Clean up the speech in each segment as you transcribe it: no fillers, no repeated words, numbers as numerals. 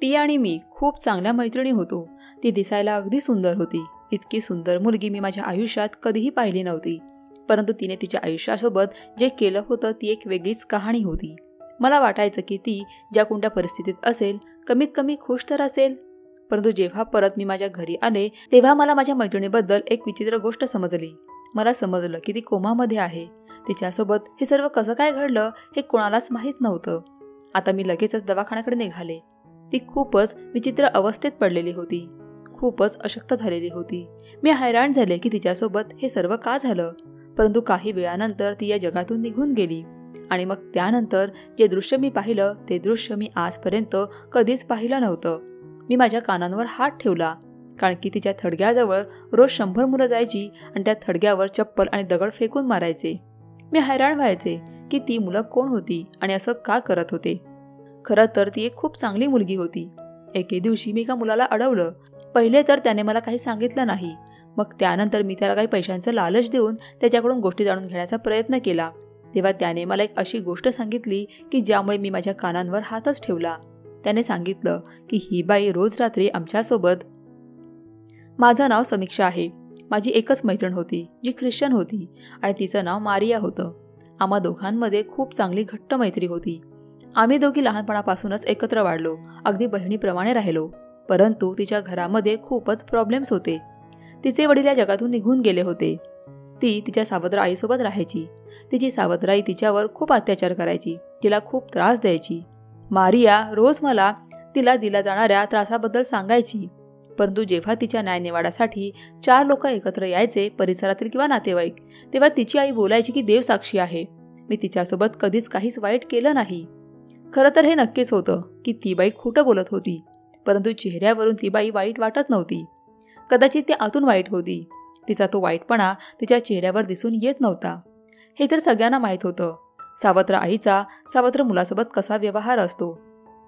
ती आणि मी खूप चांगल्या मैत्रिणी होतो. ती दिसायला अगदी सुंदर होती. इतकी सुंदर मुलगी मी माझ्या आयुष्यात कधीही पाहिली नव्हती. परंतु तिने तिच्या आयुष्यासोबत जे केलं होतं ती एक वेगळीच कहाणी होती. मला वाटायचं की ती ज्या कोणत्या परिस्थितीत असेल कमीत कमी खुश तर असेल. परंतु जेव्हा परत मी माझ्या घरी आले तेव्हा मला माझ्या मैत्रिणीबद्दल एक विचित्र गोष्ट समजली. मला समजलं की ती कोमामध्ये आहे. तिच्यासोबत हे सर्व कसं काय घडलं हे कोणालाच माहीत नव्हतं. आता मी लगेचच दवाखान्याकडे निघाले. ती खूपच विचित्र अवस्थेत पडलेली होती. खूपच अशक्त झालेली होती. मी हैराण झाले की तिच्यासोबत हे सर्व का झालं. परंतु काही वेळानंतर ती या जगातून निघून गेली आणि मग त्यानंतर जे दृश्य मी पाहिलं ते दृश्य मी आजपर्यंत कधीच पाहिलं नव्हतं. मी माझ्या कानांवर हात ठेवला, कारण की तिच्या थडग्याजवळ रोज 100 मुलं जायची आणि त्या थडग्यावर चप्पल आणि दगड फेकून मारायचे. मी हैराण व्हायचे की ती मुलं कोण होती आणि असं का करत होते. खरं तर ती एक खूप चांगली मुलगी होती. एके दिवशी मी एका मुलाला अडवलं. पहिले तर त्याने मला काही सांगितलं नाही. मग त्यानंतर मी त्याला काही पैशांचं लालच देऊन त्याच्याकडून गोष्टी जाणून घेण्याचा प्रयत्न केला. तेव्हा त्याने मला एक अशी गोष्ट सांगितली की ज्यामुळे मी माझ्या कानांवर हातच ठेवला. त्याने सांगितलं की ही बाई रोज रात्री आमच्यासोबत. माझं नाव समीक्षा आहे. माझी एकच मैत्रीण होती जी ख्रिश्चन होती आणि तिचं नाव मारिया होतं. आम्हा दोघांमध्ये खूप चांगली घट्ट मैत्री होती. आम्ही दोघी लहानपणापासूनच एकत्र वाढलो, अगदी बहिणीप्रमाणे राहिलो. परंतु तिच्या घरामध्ये खूपच प्रॉब्लेम्स होते. तिचे वडील या जगातून निघून गेले होते. ती तिच्या सावत्र आईसोबत राहायची. तिची सावत्र आई तिच्यावर खूप अत्याचार करायची, तिला खूप त्रास द्यायची. मारिया रोज मला तिला दिल्या जाणाऱ्या त्रासाबद्दल सांगायची. परंतु जेव्हा तिच्या न्यायनिवाड्यासाठी 4 लोक एकत्र यायचे, परिसरातील किंवा नातेवाईक, तेव्हा तिची आई बोलायची की देव साक्षी आहे, मी तिच्यासोबत कधीच काहीच वाईट केलं नाही. खरं तर हे नक्कीच होतं की ती बाई खोटं बोलत होती. परंतु चेहऱ्यावरून ती बाई वाईट वाटत नव्हती. कदाचित ती आतून वाईट होती. तिचा तो वाईटपणा तिच्या चेहऱ्यावर दिसून येत नव्हता. हे तर सगळ्यांना माहीत होतं. सावत्र आईचा सावत्र मुलासोबत कसा व्यवहार असतो.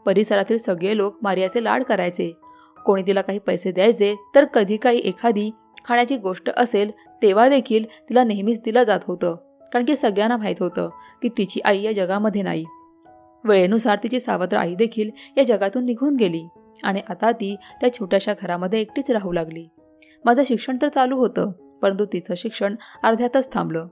परिसरातील सगळे लोक मारियाचे लाड करायचे. कोणी तिला काही पैसे द्यायचे तर कधी काही एखादी खाण्याची गोष्ट असेल तेव्हा देखील तिला नेहमीच दिलं जात होतं, कारण की सगळ्यांना माहीत होतं की तिची आई या जगामध्ये नाही. वेळेनुसार तिची सावत्र आई देखील या जगातून निघून गेली आणि आता ती त्या छोट्याशा घरामध्ये एकटीच राहू लागली. माझं शिक्षण तर चालू होतं, परंतु तिचं शिक्षण अर्ध्यातच थांबलं.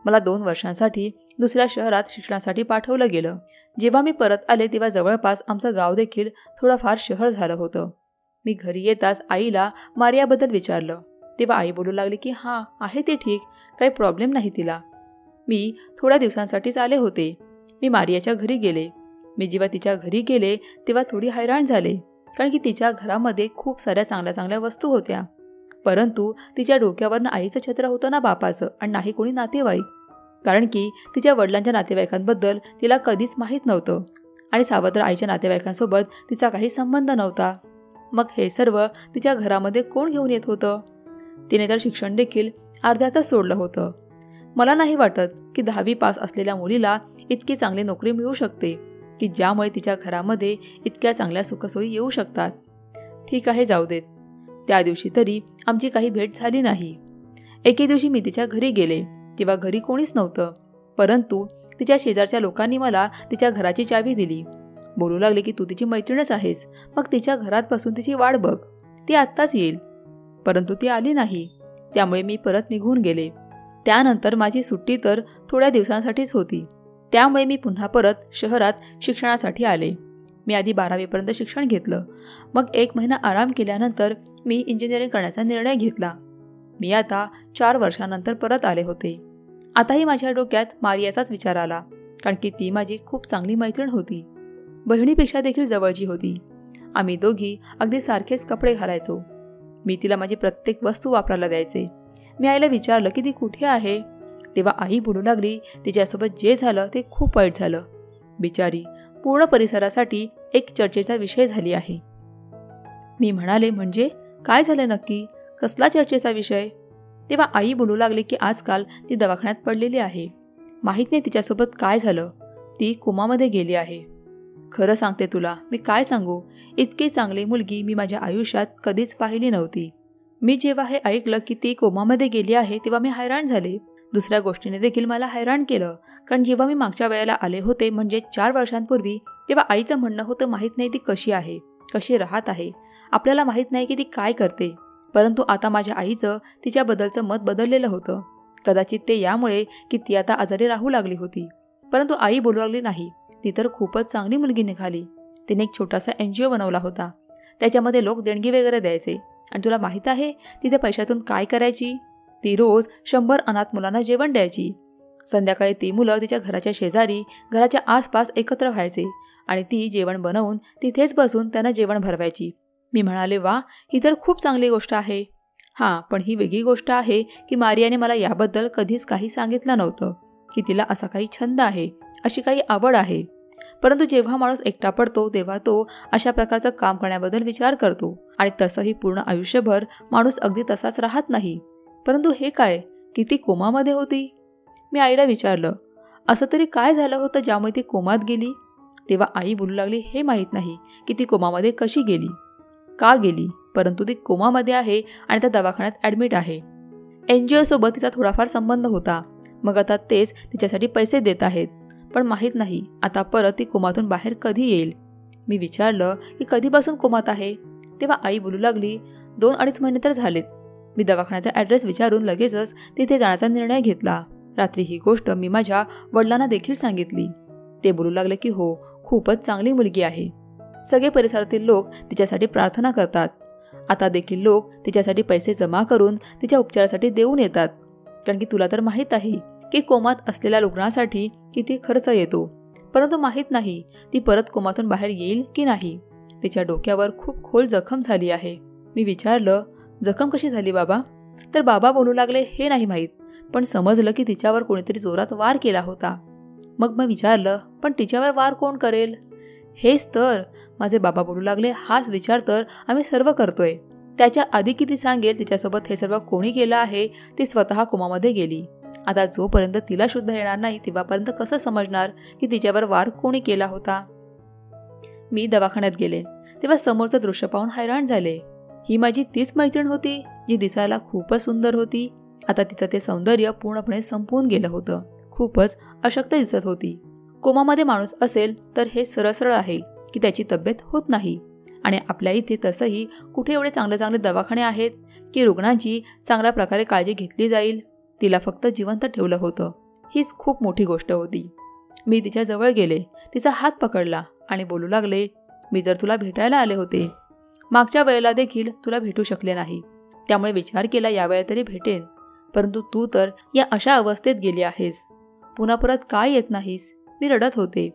मला 2 वर्षांसाठी दुसऱ्या शहरात शिक्षणासाठी पाठवलं गेलं. जेव्हा मी परत आले तेव्हा जवळपास आमचं गाव देखील थोडंफार शहर झालं होतं. मी घरी येताच आईला मारियाबद्दल विचारलं. तेव्हा आई बोलू लागली की हां, आहे ते ठीक, काही प्रॉब्लेम नाही तिला. मी थोड्या दिवसांसाठीच आले होते. मी मारियाच्या घरी गेले. मी जेव्हा तिच्या घरी गेले तेव्हा थोडी हैराण झाले, कारण की तिच्या घरामध्ये खूप साऱ्या चांगल्या चांगल्या वस्तू होत्या. परंतु तिच्या डोक्यावरनं आईचं छत्र होतं ना बापाचं, आणि नाही कोणी नातेवाईक, कारण की तिच्या वडिलांच्या नातेवाईकांबद्दल तिला कधीच माहीत नव्हतं आणि सावत्र आईच्या नातेवाईकांसोबत तिचा काही संबंध नव्हता. मग हे सर्व तिच्या घरामध्ये कोण घेऊन येत होतं. तिने तर शिक्षण देखील अर्ध्यातच सोडलं होतं. मला नाही वाटत की 10वी पास असलेल्या मुलीला इतकी चांगली नोकरी मिळू शकते की ज्यामुळे तिच्या घरामध्ये इतक्या चांगल्या सुखसोयी येऊ शकतात. ठीक आहे, जाऊ देत. त्या दिवशी तरी आमची काही भेट झाली नाही. एके दिवशी मी तिच्या घरी गेले तेव्हा घरी कोणीच नव्हतं. परंतु तिच्या शेजारच्या लोकांनी मला तिच्या घराची चावी दिली. बोलू लागले की तू तिची मैत्रीणच आहेस, मग तिच्या घरात बसून तिची वाट बघ, ती आत्ताच येईल. परंतु ती आली नाही. त्यामुळे मी परत निघून गेले. त्यानंतर माझी सुट्टी तर थोड्या दिवसांसाठीच होती. त्यामुळे मी पुन्हा परत शहरात शिक्षणासाठी आले. मी आधी 12वी शिक्षण घेतलं. मग 1 महिना आराम केल्यानंतर मी इंजिनिअरिंग करण्याचा निर्णय घेतला. मी आता 4 वर्षांनंतर परत आले होते. आताही माझ्या डोक्यात मारियाचाच विचार आला, कारण की ती माझी खूप चांगली मैत्रीण होती. बहिणीपेक्षा देखील जवळची होती. आम्ही दोघी अगदी सारखेच कपडे घालायचो. मी तिला माझी प्रत्येक वस्तू वापरायला द्यायचे. मी आईला विचारलं की ती कुठे आहे. तेव्हा आई बोलू लागली, तिच्यासोबत जे झालं ते खूप वाईट झालं. बिचारी पूर्ण परिसरासाठी एक चर्चेचा विषय झाली आहे. मी म्हणाले, म्हणजे काय झालं नक्की, कसला चर्चेचा विषय. तेव्हा आई बोलू लागली की आजकाल ती दवाखान्यात पडलेली आहे. माहीत नाही तिच्यासोबत काय झालं, ती कोमामध्ये गेली आहे. खरं सांगते तुला, मी काय सांगू, इतकी चांगली मुलगी मी माझ्या आयुष्यात कधीच पाहिली नव्हती. मी जेव्हा हे ऐकलं की ती कोमामध्ये गेली आहे तेव्हा मी हैराण झाले. दुसऱ्या गोष्टीने देखील मला हैराण केलं, कारण जेव्हा मी मागच्या वेळेला आले होते म्हणजे 4 वर्षांपूर्वी, तेव्हा आईचं म्हणणं होतं माहीत नाही ती कशी आहे. कशी राहत आहे. आपल्याला माहीत नाही की ती काय करते. परंतु आता माझ्या आईचं तिच्याबद्दलचं मत बदललेलं होतं. कदाचित ते यामुळे की ती आता आजारी राहू लागली होती. परंतु आई बोलू लागली नाही, ती तर खूपच चांगली मुलगी निघाली. तिने एक छोटासा NGO बनवला होता. त्याच्यामध्ये लोक देणगी वगैरे द्यायचे. आणि तुला माहीत आहे तिथे पैशातून काय करायची? ती रोज 100 अनाथ मुलांना जेवण द्यायची. संध्याकाळी ती मुलं तिच्या घराच्या शेजारी, घराच्या आसपास एकत्र व्हायचे आणि ती जेवण बनवून तिथेच बसून त्यांना जेवण भरवायची. मी म्हणाले, वा, ही तर खूप चांगली गोष्ट आहे. हां, पण ही वेगळी गोष्ट आहे की मारियाने मला याबद्दल कधीच काही सांगितलं नव्हतं की तिला असा काही छंद आहे, अशी काही आवड आहे. परंतु जेव्हा माणूस एकटा पडतो तेव्हा तो अशा प्रकारचं काम करण्याबद्दल विचार करतो आणि तसंही पूर्ण आयुष्यभर माणूस अगदी तसाच राहत नाही. परंतु हे काय की ती कोमामध्ये होती? मी आईला विचारलं, असं तरी काय झालं होतं ज्यामुळे ती कोमात गेली? तेव्हा आई बोलू लागली, हे माहीत नाही की ती कोमामध्ये कशी गेली, का गेली, परंतु ती कोमामध्ये आहे आणि त्या दवाखान्यात ॲडमिट आहे. NGO सोबत तिचा थोडाफार संबंध होता. मग आता तेच तिच्यासाठी पैसे देत आहेत. पण माहीत नाही आता परत ती कोमातून बाहेर कधी येईल. मी विचारलं की कधीपासून कोमात आहे? तेव्हा आई बोलू लागली, 2-2.5 महिने तर झालेत. मी दवाखान्याचा ॲड्रेस विचारून लगेचच तिथे जाण्याचा निर्णय घेतला. रात्री ही गोष्ट मी माझ्या वडिलांना देखील सांगितली. ते बोलू लागले की हो, खूपच चांगली मुलगी आहे. सगळे परिसरातील लोक तिच्यासाठी प्रार्थना करतात. आता देखील लोक तिच्यासाठी पैसे जमा करून तिच्या उपचारासाठी देऊन येतात. कारण की तुला तर माहीत आहे की कोमात असलेल्या रुग्णासाठी किती खर्च येतो. परंतु माहीत नाही ती परत कोमातून बाहेर येईल की नाही. तिच्या डोक्यावर खूप खोल जखम झाली आहे. मी विचारलं, जखम कशी झाली बाबा? तर बाबा बोलू लागले, हे नाही माहीत, पण समजलं की तिच्यावर कोणीतरी जोरात वार केला होता. मग मी विचारलं, पण तिच्यावर वार कोण करेल? हेच तर माझे बाबा बोलू लागले, हाच विचार तर आम्ही सर्व करतोय. त्याच्या आधी किती सांगेल तिच्यासोबत हे सर्व कोणी केलं आहे? ती स्वतः कोमामध्ये गेली. आता जोपर्यंत तिला शुद्ध येणार नाही तेव्हापर्यंत कसं समजणार की तिच्यावर वार कोणी केला होता? मी दवाखान्यात गेले तेव्हा समोरचं दृश्य पाहून हैराण झाले. ही माझी तीच मैत्रीण होती जी दिसायला खूपच सुंदर होती. आता तिचं ते सौंदर्य पूर्णपणे संपून गेलं होतं. खूपच अशक्त दिसत होती. कोमामध्ये माणूस असेल तर हे सरळ आहे की त्याची तब्येत होत नाही. आणि आपल्या इथे तसंही कुठे एवढे चांगले चांगले दवाखाने आहेत की रुग्णांची चांगल्या प्रकारे काळजी घेतली जाईल. तिला फक्त जिवंत ठेवलं होतं. हीच खूप मोठी गोष्ट होती. मी तिच्या जवळ गेले, तिचा हात पकडला आणि बोलू लागले, मी जर तुला भेटायला आले होते. मागच्या वेळेला देखील तुला भेटू शकले नाही. त्यामुळे विचार केला यावेळेला तरी भेटेन. परंतु तू तर या अशा अवस्थेत गेली आहेस. पुन्हा परत काय येत नाहीस? मी रडत होते.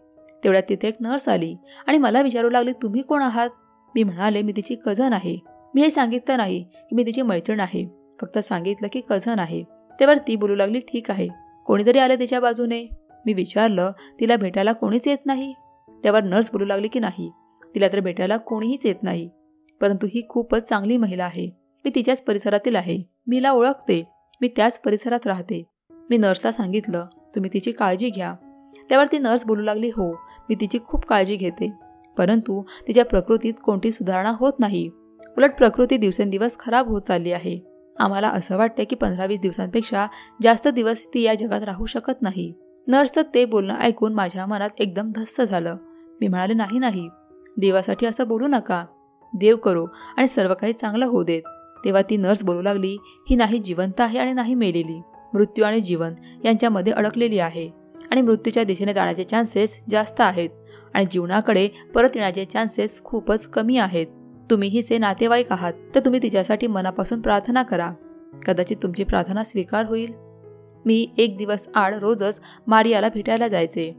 तेवढ्यात तिथे एक नर्स आली आणि मला विचारू लागली, तुम्ही कोण आहात? मी म्हणाले, मी तिची कझन आहे. मी हे सांगितलं नाही की मी तिची मैत्रीण आहे, फक्त सांगितलं की कझन आहे. तेव्हा ती बोलू लागली, ठीक आहे, कोणीतरी आलं तिच्या बाजूने? मी विचारलं, तिला भेटायला कोणीच येत नाही? तेव्हा नर्स बोलू लागली की नाही, तिला तर भेटायला कोणीहीच येत नाही. परंतु ही खूपच चांगली महिला आहे. मी तिच्याच परिसरातील आहे. मी हिला ओळखते. मी त्याच परिसरात राहते. मी नर्सला सांगितलं, तुम्ही तिची काळजी घ्या. त्यावर ती नर्स बोलू लागली, हो, मी तिची खूप काळजी घेते. परंतु तिच्या प्रकृतीत कोणती सुधारणा होत नाही. उलट प्रकृती दिवसेंदिवस खराब होत चालली आहे. आम्हाला असं वाटतं की 15-20 दिवसांपेक्षा जास्त दिवस ती या जगात राहू शकत नाही. नर्सचं ते बोलणं ऐकून माझ्या मनात एकदम धस्स झालं. मी म्हणाले, नाही, देवासाठी असं बोलू नका. देव करो आणि सर्व काही चांगलं होऊ देत. तेव्हा ती नर्स बोलू लागली, ही नाही जिवंत आहे आणि नाही मेलेली. मृत्यू आणि जीवन यांच्यामध्ये अडकलेली आहे आणि मृत्यूच्या दिशेने जाण्याचे चान्सेस जास्त आहेत आणि जीवनाकडे परत येण्याचे चान्सेस खूपच कमी आहेत. तुम्ही हिचे नातेवाईक आहात तर तुम्ही तिच्यासाठी मनापासून प्रार्थना करा. कदाचित तुमची प्रार्थना स्वीकार होईल. मी 1 दिवस आड रोजच मारियाला भेटायला जायचे.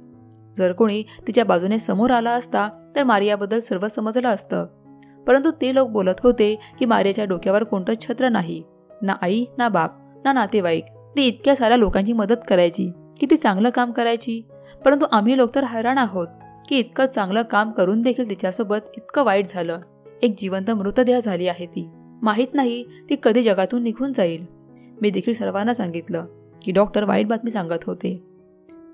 जर कोणी तिच्या बाजूने समोर आला असता तर मारियाबद्दल सर्व समजलं असतं. परंतु ते लोक बोलत होते की मारियाच्या डोक्यावर कोणतं छत्र नाही, ना आई, ना बाप, ना नातेवाईक. ती इतक्या साऱ्या लोकांची मदत करायची, किती चांगलं काम करायची. परंतु आम्ही लोक तर हैराण आहोत की इतकं चांगलं काम करून देखील तिच्यासोबत इतकं वाईट झालं. एक जिवंत मृतदेह झाली आहे ती. माहीत नाही ती कधी जगातून निघून जाईल. मी देखील सर्वांना सांगितलं की डॉक्टर वाईट बातमी सांगत होते.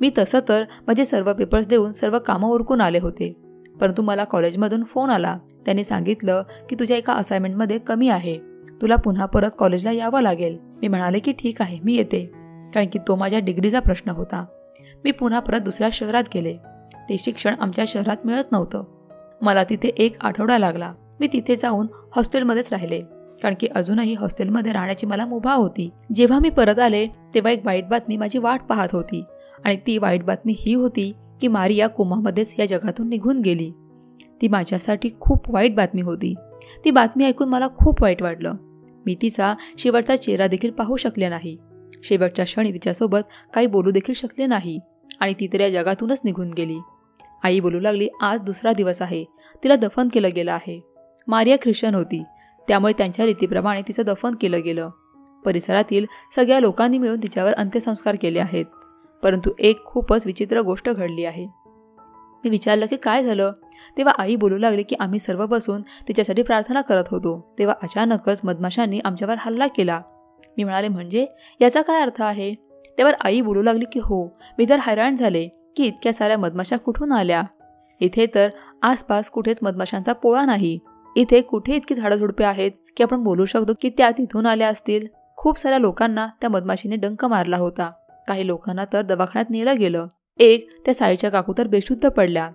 मी तसं तर माझे सर्व पेपर्स देऊन सर्व कामं उरकून आले होते. परंतु मला कॉलेजमधून फोन आला. त्यांनी सांगितलं की तुझ्या एका असाइनमेंटमध्ये कमी आहे, तुला पुन्हा परत कॉलेजला यावं लागेल. मी म्हणाले की ठीक आहे, मी येते, कारण की तो माझ्या डिग्रीचा प्रश्न होता. मी पुन्हा परत दुसऱ्या शहरात गेले. ते शिक्षण आमच्या शहरात मिळत नव्हतं. मला तिथे 1 आठवडा लागला. मी तिथे जाऊन हॉस्टेलमध्येच राहिले, कारण की अजूनही हॉस्टेलमध्ये राहण्याची मला मुभा होती. जेव्हा मी परत आले तेव्हा एक वाईट बातमी माझी वाट पाहत होती, आणि ती वाईट बातमी ही होती की मारिया कोमामध्येच या जगातून निघून गेली. ती माझ्यासाठी खूप वाईट बातमी होती. ती बातमी ऐकून मला खूप वाईट वाटलं. मी तिचा शेवटचा चेहरा देखील पाहू शकले नाही. शेवटच्या क्षणी तिच्यासोबत काही बोलू देखील शकले नाही, आणि ती तर या जगातूनच निघून गेली. आई बोलू लागली, आज दुसरा दिवस आहे, तिला दफन केलं गेलं आहे. मारिया ख्रिश्चन होती, त्यामुळे त्यांच्या रीतीप्रमाणे तिचं दफन केलं गेलं. परिसरातील सगळ्या लोकांनी मिळून तिच्यावर अंत्यसंस्कार केले आहेत. परंतु एक खूपच विचित्र गोष्ट घडली आहे. मी विचारलं की काय झालं, तेव्हा आई बोलू लागली की आम्ही सर्व बसून तिच्यासाठी प्रार्थना करत होतो, तेव्हा अचानकच मधमाशांनी आमच्यावर हल्ला केला. मी म्हणाले, म्हणजे याचा काय अर्थ आहे? त्यावर आई बोलू लागली की हो, मी तर हैराण झाले की इतक्या साऱ्या मधमाशा कुठून आल्या. इथे तर आसपास कुठेच मधमाशांचा पोळा नाही. इथे कुठे इतकी झाडझुडपे आहेत की आपण बोलू शकतो की त्या तिथून आल्या असतील. खूप साऱ्या लोकांना त्या मधमाशीने डंक मारला होता. काही लोकांना तर दवाखान्यात नेलं गेलं. एक त्या साईच्या काकू तर बेशुद्ध पडल्या.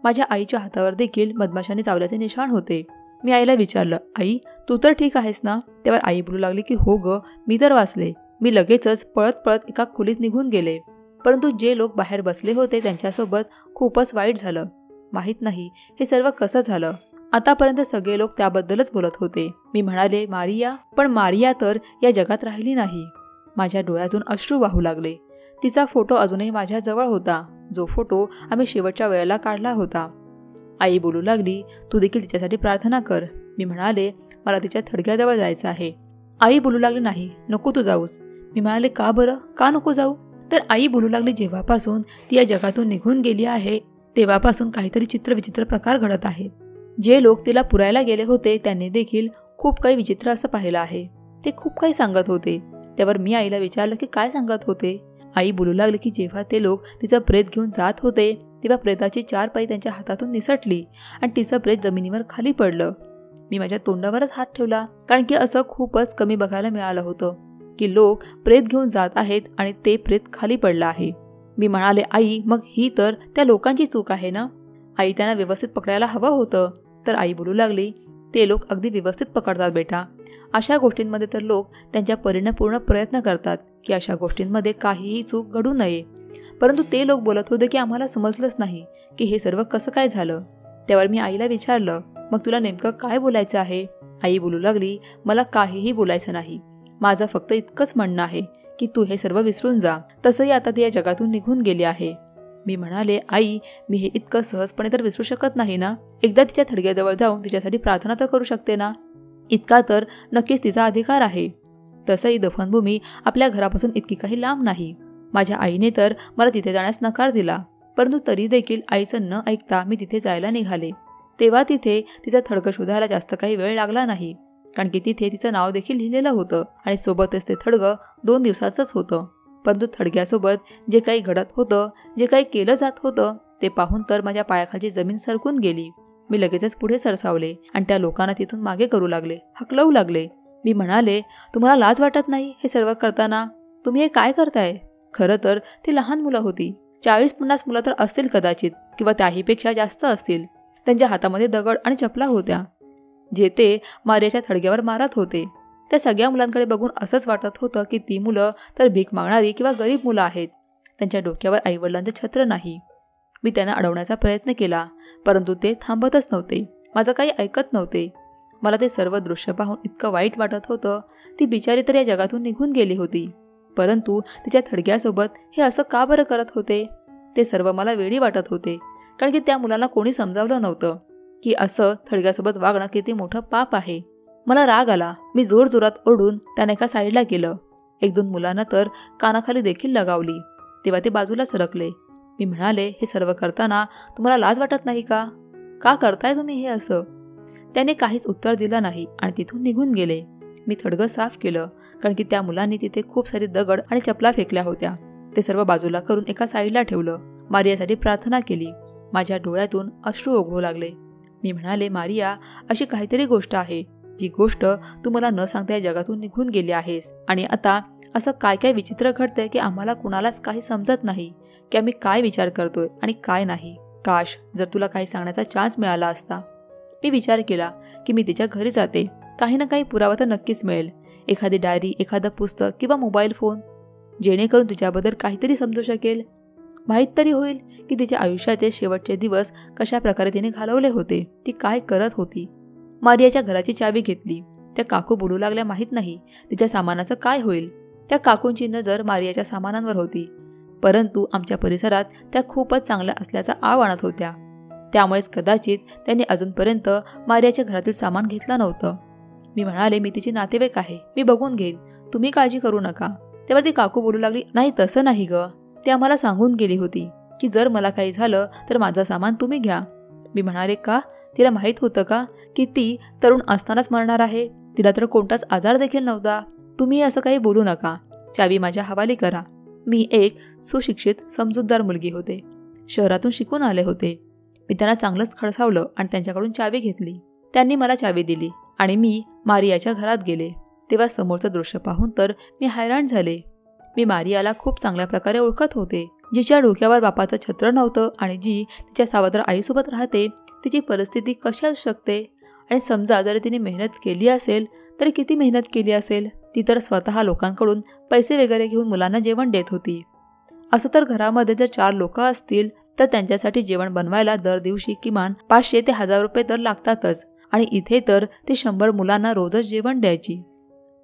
माझ्या आईच्या हातावर देखील मधमाशांनी चावल्याचे निशाण होते. मी आईला विचारलं, आई तू तर ठीक आहेस ना? त्यावर आई बोलू लागली की हो ग, मी तर वाचले. मी लगेचच पळत पळत एका खोलीत निघून गेले. परंतु जे लोक बाहेर बसले होते त्यांच्यासोबत खूपच वाईट झालं. माहीत नाही हे सर्व कसं झालं. आतापर्यंत सगळे लोक त्याबद्दलच बोलत होते. मी म्हणाले, मारिया, पण मारिया तर या जगात राहिली नाही. माझ्या डोळ्यातून अश्रू वाहू लागले. तिचा फोटो अजूनही माझ्याजवळ होता, जो फोटो आम्ही शेवटच्या वेळेला काढला होता. आई बोलू लागली, तू देखील तिच्यासाठी प्रार्थना कर. मी म्हणाले, मला तिच्या थडग्याजवळ जायचं आहे. आई बोलू लागली, नाही, नको तू जाऊस. मी म्हणाले, का बरं, का नको जाऊ? तर आई बोलू लागली, जेव्हापासून ती या जगातून निघून गेली आहे तेव्हापासून काहीतरी चित्रविचित्र प्रकार घडत आहेत. जे लोक तिला पुरायला गेले होते त्यांनी देखील खूप काही विचित्र असं पाहिलं आहे. ते खूप काही सांगत होते. त्यावर मी आईला विचारलं की काय सांगत होते. आई बोलू लागली की जेव्हा ते लोक तिचं प्रेत घेऊन जात होते तेव्हा प्रेताची 4 पाय त्यांच्या हातातून निसटली आणि तिचं प्रेत जमिनीवर खाली पडलं. मी माझ्या तोंडावरच हात ठेवला, कारण की असं खूपच कमी बघायला मिळालं होतं की लोक प्रेत घेऊन जात आहेत आणि ते प्रेत खाली पडलं आहे. मी म्हणाले, आई मग ही तर त्या लोकांची चूक आहे ना? आई त्यांना व्यवस्थित पकडायला हवं होतं. तर आई बोलू लागली, ते लोक अगदी व्यवस्थित पकडतात बेटा. अशा गोष्टींमध्ये तर लोक त्यांच्या परीने पूर्ण प्रयत्न करतात की अशा गोष्टींमध्ये काहीही चूक घडू नये. परंतु ते लोक बोलत होते की आम्हाला समजलंच नाही की हे सर्व कसं काय झालं. त्यावर मी आईला विचारलं, मग तुला नेमकं काय बोलायचं आहे? आई बोलू लागली, मला काहीही बोलायचं नाही. माझं फक्त इतकंच म्हणणं आहे की तू हे सर्व विसरून जा. तसंही आता ती या जगातून निघून गेली आहे. मी म्हणाले, आई मी हे इतकं सहजपणे तर विसरू शकत नाही ना. एकदा तिच्या थडग्याजवळ जाऊन तिच्यासाठी प्रार्थना तर करू शकते ना. इतका तर नक्कीच तिचा अधिकार आहे. तसंही दफनभूमी आपल्या घरापासून इतकी काही लांब नाही. माझ्या आईने तर मला तिथे जाण्यास नकार दिला, परंतु तरी देखील आईचं न ऐकता मी तिथे जायला निघाले. तेव्हा तिथे तिचं थडगं शोधायला जास्त काही वेळ लागला नाही, कारण की तिथे तिचं नाव देखील लिहिलेलं होतं आणि सोबतच ते थडगं 2 दिवसाचंच होतं. परंतु थडग्यासोबत जे काही घडत होतं, जे काही केलं जात होतं ते पाहून तर माझ्या पायाखालची जमीन सरकून गेली. मी लगेचच पुढे सरसावले आणि त्या लोकांना तिथून मागे करू लागले, हकलवू लागले. मी म्हणाले, तुम्हाला लाज वाटत नाही हे सर्व करताना? तुम्ही हे काय करताय? खरं तर ती लहान मुलं होती. 40-50 मुलं तर असतील कदाचित, किंवा त्याहीपेक्षा जास्त असतील. त्यांच्या हातामध्ये दगड आणि चपला होत्या, जे ते मारियाच्या थडग्यावर मारत होते. त्या सगळ्या मुलांकडे बघून असंच वाटत होतं की ती मुलं तर भीक मागणारी किंवा गरीब मुलं आहेत. त्यांच्या डोक्यावर आईवडिलांचं छत्र नाही. मी त्यांना अडवण्याचा प्रयत्न केला, परंतु ते थांबतच नव्हते. माझं काही ऐकत नव्हते. मला ते सर्व दृश्य पाहून इतकं वाईट वाटत होतं. ती बिचारी तर या जगातून निघून गेली होती, परंतु तिच्या थडग्यासोबत हे असं का बरं करत होते? ते सर्व मला वेडी वाटत होते, कारण की त्या मुलांना कोणी समजावलं नव्हतं की असं थडग्यासोबत वागणं किती मोठं पाप आहे. मला राग आला. मी जोरजोरात ओरडून त्याने एका साईडला केलं. 1-2 मुलांना तर कानाखाली देखील लगावली. तेव्हा ते बाजूला सरकले. मी म्हणाले, हे सर्व करताना तुम्हाला लाज वाटत नाही का? का करताय तुम्ही हे असं? त्याने काहीच उत्तर दिलं नाही आणि तिथून निघून गेले. मी थडगं साफ केलं, कारण की त्या मुलांनी तिथे खूप सारी दगड आणि चपला फेकल्या होत्या. ते सर्व बाजूला करून एका साईडला ठेवलं. मारियासाठी प्रार्थना केली. माझ्या डोळ्यातून अश्रू ओघळू लागले. मी म्हणाले, मारिया, अशी काहीतरी गोष्ट आहे, जी गोष्ट तू मला न सांगता या जगातून निघून गेली आहेस. आणि आता असं काय काय विचित्र घडतंय की आम्हाला कुणालाच काही समजत नाही की आम्ही काय विचार करतोय आणि काय नाही. काश जर तुला काही सांगण्याचा चान्स मिळाला असता. मी विचार केला की मी तिच्या घरी जाते, काही ना काही पुरावा तर नक्कीच मिळेल, एखादी डायरी, एखादं पुस्तक किंवा मोबाईल फोन, जेणेकरून तिच्याबद्दल काहीतरी समजू शकेल. माहीत तरी होईल की तिच्या आयुष्याचे शेवटचे दिवस कशा प्रकारे तिने घालवले होते, ती काय करत होती. मारियाच्या घराची चावी घेतली. त्या काकू बोलू लागल्या माहीत नाही तिच्या सामानाचं काय होईल. त्या काकूंची नजर मारियाच्या सामानांवर होती, परंतु आमच्या परिसरात त्या खूपच चांगल्या असल्याचा आव आणत होत्या. त्यामुळेच कदाचित त्यांनी अजूनपर्यंत मारियाच्या घरातील सामान घेतलं नव्हतं. मी म्हणाले, मी तिची नातेवाईक आहे, मी बघून घेईन, तुम्ही काळजी करू नका. तेव्हा ती काकू बोलू लागली, नाही तसं नाही ग, ती आम्हाला सांगून गेली होती की जर मला काही झालं तर माझं सामान तुम्ही घ्या. मी म्हणाले, का? तिला माहीत होतं का की ती तरुण असतानाच मरणार आहे? तिला तर कोणताच आजार देखील नव्हता. तुम्ही असं काही बोलू नका, चावी माझ्या हवाली करा. मी एक सुशिक्षित समजूतदार मुलगी होते, शहरातून शिकून आले होते. मी त्यांना चांगलंच खडसावलं आणि त्यांच्याकडून चावी घेतली. त्यांनी मला चावी दिली आणि मी मारियाच्या घरात गेले. तेव्हा समोरचं दृश्य पाहून तर मी हैराण झाले. मी मारियाला खूप चांगल्या प्रकारे ओळखत होते, जिच्या डोक्यावर बापाचं छत्र नव्हतं आणि जी तिच्या सावत्र आईसोबत राहते. तिची परिस्थिती कशी असू शकते? आणि समजा जर तिने मेहनत केली असेल तर किती मेहनत केली असेल? ती तर स्वतः लोकांकडून पैसे वगैरे घेऊन मुलांना जेवण देत होती. असं तर घरामध्ये जर 4 लोक असतील तर त्यांच्यासाठी जेवण बनवायला दर दिवशी किमान 500 ते 1000 रुपये तर लागतातच. आणि इथे तर ती 100 मुलांना रोजच जेवण द्यायची.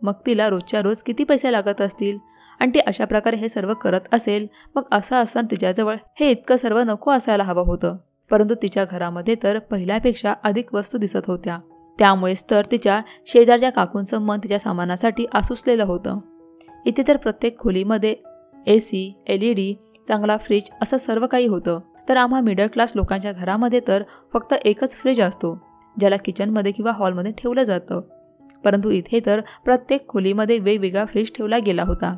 मग तिला रोजच्या रोज किती पैसे लागत असतील? आणि ती अशा प्रकारे हे सर्व करत असेल, मग असं असताना तिच्याजवळ हे इतकं सर्व नको असायला हवं होतं. परंतु तिच्या घरामध्ये तर पहिल्यापेक्षा अधिक वस्तू दिसत होत्या. त्यामुळेच तर तिच्या शेजारच्या काकूंचं मन तिच्या सामानासाठी आसुसलेलं होतं. इथे तर प्रत्येक खोलीमध्ये AC, LED, चांगला फ्रीज असं सर्व काही होतं. तर आम्हा मिडल क्लास लोकांच्या घरामध्ये तर फक्त एकच फ्रीज असतो, ज्याला किचनमध्ये किंवा हॉलमध्ये ठेवलं जातं. परंतु इथे तर प्रत्येक खोलीमध्ये वेगवेगळा फ्रीज ठेवला गेला होता.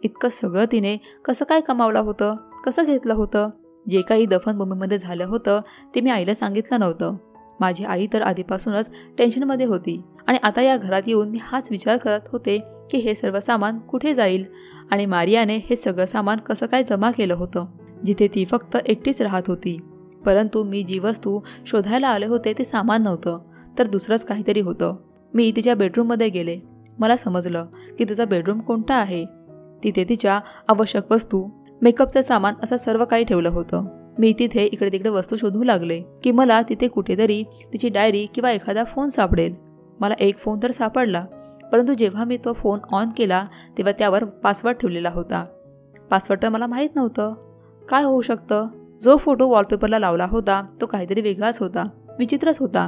इतकं सगळं तिने कसं काय कमावलं होतं? कसं घेतलं होतं? जे काही दफनभूमीमध्ये झालं होतं ते मी आईला सांगितलं नव्हतं. माझी आई तर आधीपासूनच टेन्शनमध्ये होती आणि आता या घरात येऊन मी हाच विचार करत होते की हे सर्व सामान कुठे जाईल आणि मारियाने हे सगळं सामान कसं काय जमा केलं होतं, जिथे ती फक्त एकटीच राहत होती. परंतु मी जी वस्तू शोधायला आले होते ते सामान नव्हतं, तर दुसरंच काहीतरी होतं. मी तिच्या बेडरूममध्ये गेले. मला समजलं की तिचा बेडरूम कोणता आहे. तिथे तिच्या आवश्यक वस्तू, मेकअपचं सामान असं सर्व काही ठेवलं होतं. मी तिथे इकडे तिकडे वस्तू शोधू लागले की मला तिथे कुठेतरी तिची डायरी किंवा एखादा फोन सापडेल. मला एक फोन तर सापडला, परंतु जेव्हा मी तो फोन ऑन केला तेव्हा त्यावर पासवर्ड ठेवलेला होता. पासवर्ड तर मला माहीत नव्हतं. काय होऊ शकतं? जो फोटो वॉलपेपरला लावला होता तो काहीतरी वेगळाच होता, विचित्रच होता.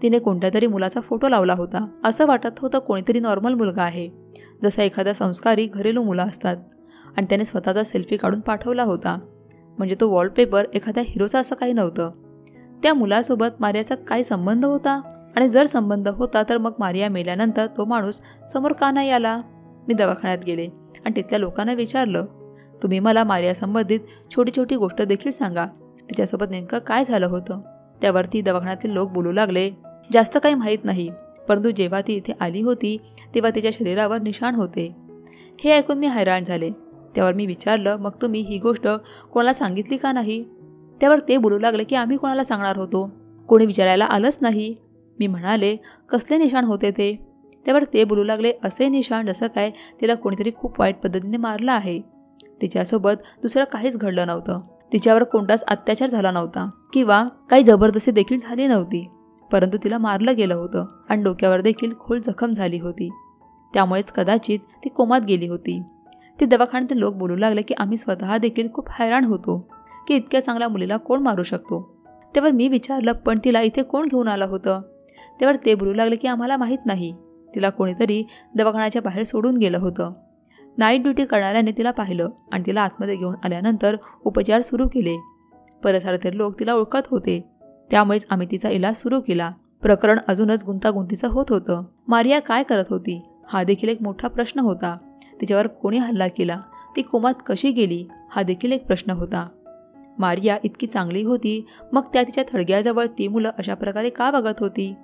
तिने कोणत्या तरी मुलाचा फोटो लावला होता. असं वाटत होतं कोणीतरी नॉर्मल मुलगा आहे, जसा एखादा संस्कारी घरेलू मुलं असतात. आणि त्याने स्वतःचा सेल्फी काढून पाठवला होता. म्हणजे तो वॉलपेपर एखाद्या हिरोचा असं काही नव्हतं. त्या मुलासोबत मारियाचा काय संबंध होता? आणि जर संबंध होता तर मग मारिया मेल्यानंतर तो माणूस समोर का नाही आला? मी दवाखान्यात गेले आणि तिथल्या लोकांना विचारलं, तुम्ही मला मारिया संबंधित छोटी छोटी गोष्ट देखील सांगा, तिच्यासोबत नेमकं काय झालं होतं? त्यावरती दवाखान्यातील लोक बोलू लागले, जास्त काही माहीत नाही, परंतु जेव्हा ती इथे आली होती तेव्हा तिच्या शरीरावर निशाण होते. हे ऐकून मी हैराण झाले. त्यावर मी विचारलं, मग तुम्ही ही गोष्ट कोणाला सांगितली का नाही? त्यावर ते बोलू लागले की आम्ही कोणाला सांगणार होतो, कोणी विचारायला आलंच नाही. मी म्हणाले, कसले निशाण होते ते? त्यावर ते बोलू लागले, असे निशाण जसं काय तिला कोणीतरी खूप वाईट पद्धतीने मारलं आहे. तिच्यासोबत दुसरं काहीच घडलं नव्हतं. तिच्यावर कोणताच अत्याचार झाला नव्हता किंवा काही जबरदस्ती देखील झाली नव्हती, परंतु तिला मारलं गेलं होतं आणि डोक्यावर देखील खोल जखम झाली होती. त्यामुळेच कदाचित ती कोमात गेली होती. ते दवाखान्यातील लोक बोलू लागले की आम्ही स्वतः देखील खूप हैराण होतो की इतक्या चांगल्या मुलीला कोण मारू शकतो. त्यावर मी विचारलं, पण तिला इथे कोण घेऊन आलं होतं? त्यावर ते बोलू लागले की आम्हाला माहीत नाही, तिला कोणीतरी दवाखान्याच्या बाहेर सोडून गेलं होतं. नाईट ड्युटी करणाऱ्याने तिला पाहिलं आणि तिला आतमध्ये घेऊन आल्यानंतर उपचार सुरू केले. परिसरातील लोक तिला ओळखत होते, त्यामुळेच आम्ही तिचा इलाज सुरू केला. प्रकरण अजूनच गुंतागुंतीचं होत होतं. मारिया काय करत होती हा देखील एक मोठा प्रश्न होता. तिच्यावर कोणी हल्ला केला, ती कोमात कशी गेली हा देखील एक प्रश्न होता. मारिया इतकी चांगली होती, मग त्या तिच्या थडग्याजवळ ती मुलं अशा प्रकारे का बघत होती?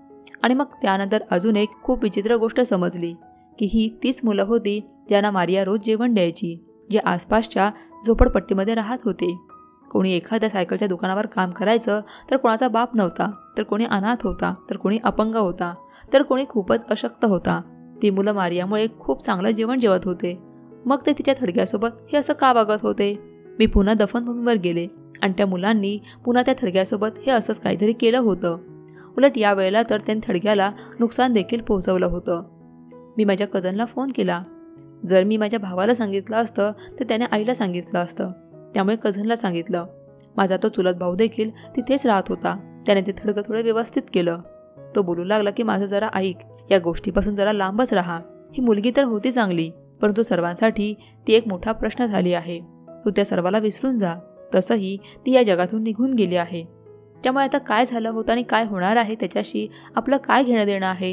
आणि मग त्यानंतर अजून एक खूप विचित्र गोष्ट समजली की ही तीच मुलं होती ज्यांना मारिया रोज जेवण द्यायची, जे आसपासच्या झोपडपट्टीमध्ये राहत होते. कोणी एखाद्या सायकलच्या दुकानावर काम करायचं तर कोणाचा बाप नव्हता, तर कोणी अनाथ होता, तर कोणी अपंग होता, तर कोणी खूपच अशक्त होता. ती मुलं मारियामुळे खूप चांगलं जेवण जेवत होते. मग ते तिच्या थडग्यासोबत हे असं का वागत होते? मी पुन्हा दफनभूमीवर गेले आणि त्या मुलांनी पुन्हा त्या थडग्यासोबत हे असंच काहीतरी केलं होतं. उलट या वेळेला तर त्यांनी थडग्याला नुकसान देखील पोहोचवलं होतं. मी माझ्या कझनला फोन केला. जर मी माझ्या भावाला सांगितलं असतं तर त्याने आईला सांगितलं असतं. त्यामुळे कझनला सांगितलं. माझा तो चुलत भाऊ देखील तिथेच राहत होता. त्याने ते थडगं थोडं व्यवस्थित केलं. तो बोलू लागला की माझं जरा ऐक, या गोष्टीपासून जरा लांबच राहा. ही मुलगी तर होती चांगली, परंतु सर्वांसाठी ती एक मोठा प्रश्न झाली आहे. तू त्या सर्वाला विसरून जा. तसंही ती या जगातून निघून गेली आहे. त्यामुळे आता काय झालं होतं आणि काय होणार आहे त्याच्याशी आपलं काय घेणं देणं आहे?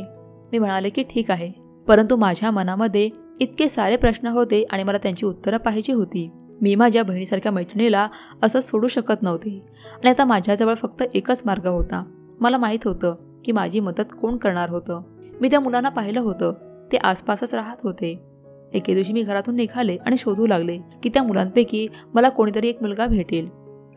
मी म्हणाले की ठीक आहे, परंतु माझ्या मनामध्ये इतके सारे प्रश्न होते आणि मला त्यांची उत्तरं पाहिजे होती. मी माझ्या बहिणीसारख्या मैत्रिणीला असं सोडू शकत नव्हते आणि आता माझ्याजवळ फक्त एकच मार्ग होता. मला माहीत होतं की माझी मदत कोण करणार होतं. मी त्या मुलांना पाहिलं होतं. ते आसपासच राहत होते. एके दिवशी मी घरातून निघाले आणि शोधू लागले की त्या मुलांपैकी मला कोणीतरी एक मुलगा भेटेल,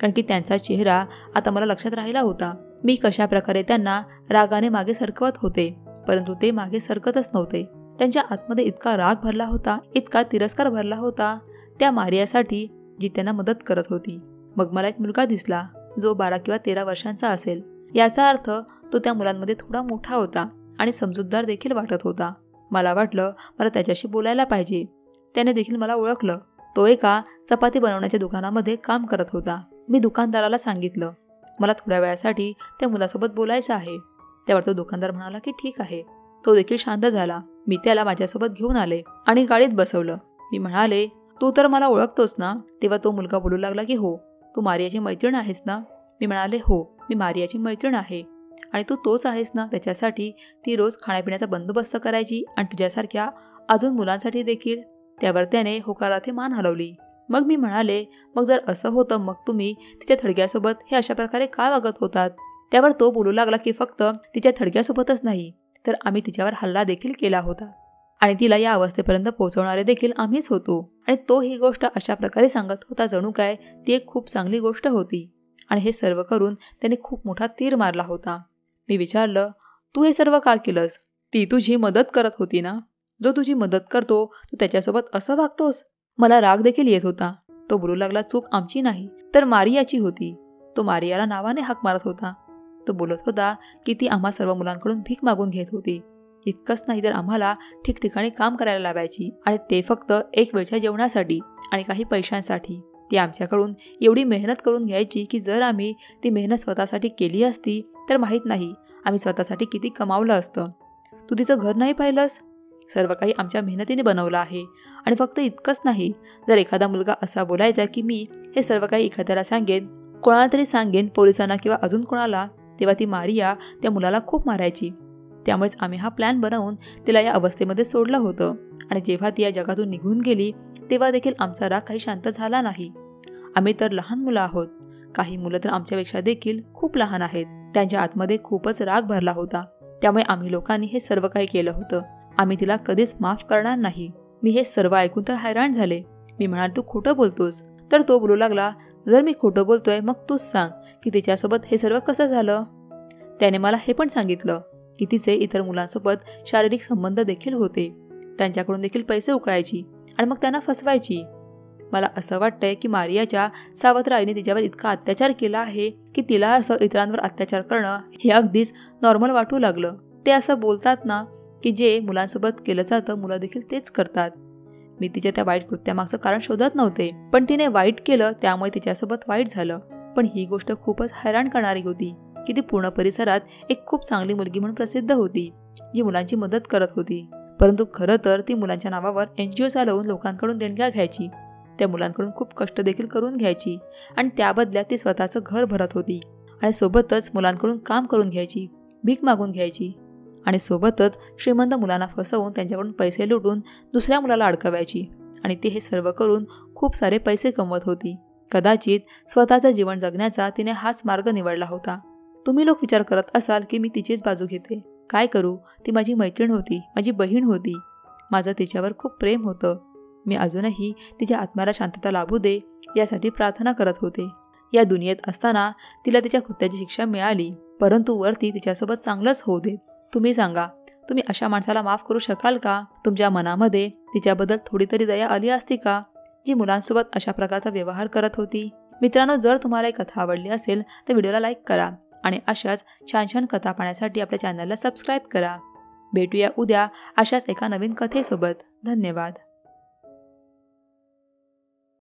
कारण की त्यांचा चेहरा आता मला लक्षात राहिला होता. मी कशा प्रकारे त्यांना रागाने मागे सरकवत होते, परंतु ते मागे सरकतच नव्हते. त्यांच्या आतमध्ये इतका राग भरला होता, इतका तिरस्कार भरला होता त्या मारियासाठी जी त्यांना मदत करत होती. मग मला एक मुलगा दिसला जो 12 किंवा 13 वर्षांचा असेल. याचा अर्थ तो त्या मुलांमध्ये थोडा मोठा होता आणि समजूतदार देखील वाटत होता. मला वाटलं मला त्याच्याशी बोलायला पाहिजे. त्याने देखील मला ओळखलं. तो एका चपाती बनवण्याच्या दुकानामध्ये काम करत होता. मी दुकानदाराला सांगितलं मला थोड्या वेळासाठी त्या मुलासोबत बोलायचं आहे. त्यावर तो दुकानदार म्हणाला की ठीक आहे. तो देखील शांत झाला. मी त्याला माझ्यासोबत घेऊन आले आणि गाडीत बसवलं. मी म्हणाले तू तर मला ओळखतोस ना? तेव्हा तो मुलगा बोलू लागला की हो. तू मारियाची मैत्रीण आहेस ना? मी म्हणाले हो, मी मारियाची मैत्रीण आहे. आणि तू तोच आहेस ना त्याच्यासाठी ती रोज खाण्यापिण्याचा बंदोबस्त करायची आणि तुझ्यासारख्या अजून मुलांसाठी देखील? त्यावर त्याने होकारार्थी मान हलवली. मग मी म्हणाले मग जर असं होतं मग तुम्ही तिच्या थडग्यासोबत हे अशा प्रकारे का वागत होतात? त्यावर तो बोलू लागला की फक्त तिच्या थडग्यासोबतच नाही तर आम्ही तिच्यावर हल्ला देखील केला होता आणि तिला या अवस्थेपर्यंत पोहोचवणारे देखील आम्हीच होतो. आणि तो ही गोष्ट अशा प्रकारे सांगत होता जणू काय ती एक खूप चांगली गोष्ट होती. आणि हे सर्व करून त्याने खूप मोठा तीर मारला होता. मी विचारलं तू हे सर्व का केलंस? ती तुझी मदत करत होती ना? जो तुझी मदत करतो तू त्याच्यासोबत असं वागतोस? मला राग देखील येत होता. तो बोलू लागला चूक आमची नाही तर मारियाची होती. तो मारियाला नावाने हाक मारत होता. तो बोलत होता की ती आम्हा सर्व मुलांकडून भीक मागून घेत होती. इतकंच नाही तर आम्हाला ठिकठिकाणी काम करायला लावायची आणि ते फक्त एक वेळच्या जेवणासाठी आणि काही पैशांसाठी. ती आमच्याकडून एवढी मेहनत करून घ्यायची की जर आम्ही ती मेहनत स्वतःसाठी केली असती तर माहीत नाही आम्ही स्वतःसाठी किती कमावलं असतं. तू तिचं घर नाही पाहिलंस? सर्व काही आमच्या मेहनतीने बनवलं आहे. आणि फक्त इतकंच नाही, जर एखादा मुलगा असा बोलायचा की मी हे सर्व काही एखाद्याला सांगेन, कोणाला तरी सांगेन, पोलिसांना किंवा अजून कोणाला, तेव्हा ती मारिया त्या मुलाला खूप मारायची. त्यामुळेच आम्ही हा प्लॅन बनवून तिला या अवस्थेमध्ये सोडलं होतं. आणि जेव्हा ती या जगातून निघून गेली तेव्हा देखील आमचा राग काही शांत झाला नाही. आम्ही तर लहान मुलं आहोत. काही मुलं तर आमच्यापेक्षा देखील खूप लहान आहेत. त्यांच्या आतमध्ये खूपच राग भरला होता. त्यामुळे आम्ही लोकांनी हे सर्व काही केलं होतं. आम्ही तिला कधीच माफ करणार नाही. मी हे सर्व ऐकून तर हैराण झाले. मी म्हणाल तू खोटं बोलतोस? तर तो बोलू लागला जर मी खोटं बोलतोय मग तूच सांग की तिच्यासोबत हे सर्व कसं झालं? त्याने मला हे पण सांगितलं की तिचे इतर मुलांसोबत शारीरिक संबंध देखील होते. त्यांच्याकडून देखील पैसे उकळायची आणि मग त्यांना फसवायची. मला असं वाटतंय की मारियाच्या सावत्र आईने तिच्यावर इतका अत्याचार केला आहे की तिला असं इतरांवर अत्याचार करणं हे अगदीच नॉर्मल वाटू लागलं. ते असं बोलतात ना की जे मुलांसोबत केलं जातं मुलं देखील तेच करतात. मी तिच्या त्या वाईट कृत्यामागचं कारण शोधत नव्हते, पण तिने वाईट केलं त्यामुळे तिच्यासोबत वाईट झालं. पण ही गोष्ट खूपच हैराण करणारी होती की ती पूर्ण परिसरात एक खूप चांगली मुलगी म्हणून प्रसिद्ध होती, जी मुलांची मदत करत होती. परंतु खरं तर ती मुलांच्या नावावर NGO चालवून लोकांकडून देणग्या घ्यायची. त्या मुलांकडून खूप कष्ट देखील करून घ्यायची आणि त्या बदल्यात ती स्वतःचं घर भरत होती आणि सोबतच मुलांकडून काम करून घ्यायची, भीक मागून घ्यायची आणि सोबतच श्रीमंत मुलांना फसवून त्यांच्याकडून पैसे लुटून दुसऱ्या मुलाला अडकवायची. आणि ती हे सर्व करून खूप सारे पैसे कमवत होती. कदाचित स्वतःचं जीवन जगण्याचा तिने हाच मार्ग निवडला होता. तुम्ही लोक विचार करत असाल की मी तिचीच बाजू घेते. काय करू? ती माझी मैत्रीण होती, माझी बहीण होती. माझं तिच्यावर खूप प्रेम होतं. मी अजूनही तिच्या आत्म्याला शांतता लाभू दे यासाठी प्रार्थना करत होते. या दुनियेत असताना तिला तिच्या कृत्याची शिक्षा मिळाली, परंतु वरती तिच्यासोबत चांगलंच होऊ देत. तुम्ही सांगा, तुम्ही अशा माणसाला माफ करू शकाल का? तुमच्या मनामध्ये तिच्याबद्दल थोडी तरी दया आली असती का, जी मुलांसोबत अशा प्रकारचा व्यवहार करत होती? मित्रांनो, जर तुम्हाला ही कथा आवडली असेल तर व्हिडिओला लाईक करा आणि अशाच छान छान कथा पाहण्यासाठी आपल्या चॅनलला सबस्क्राईब करा. भेटूया उद्या अशाच एका नवीन कथेसोबत. धन्यवाद.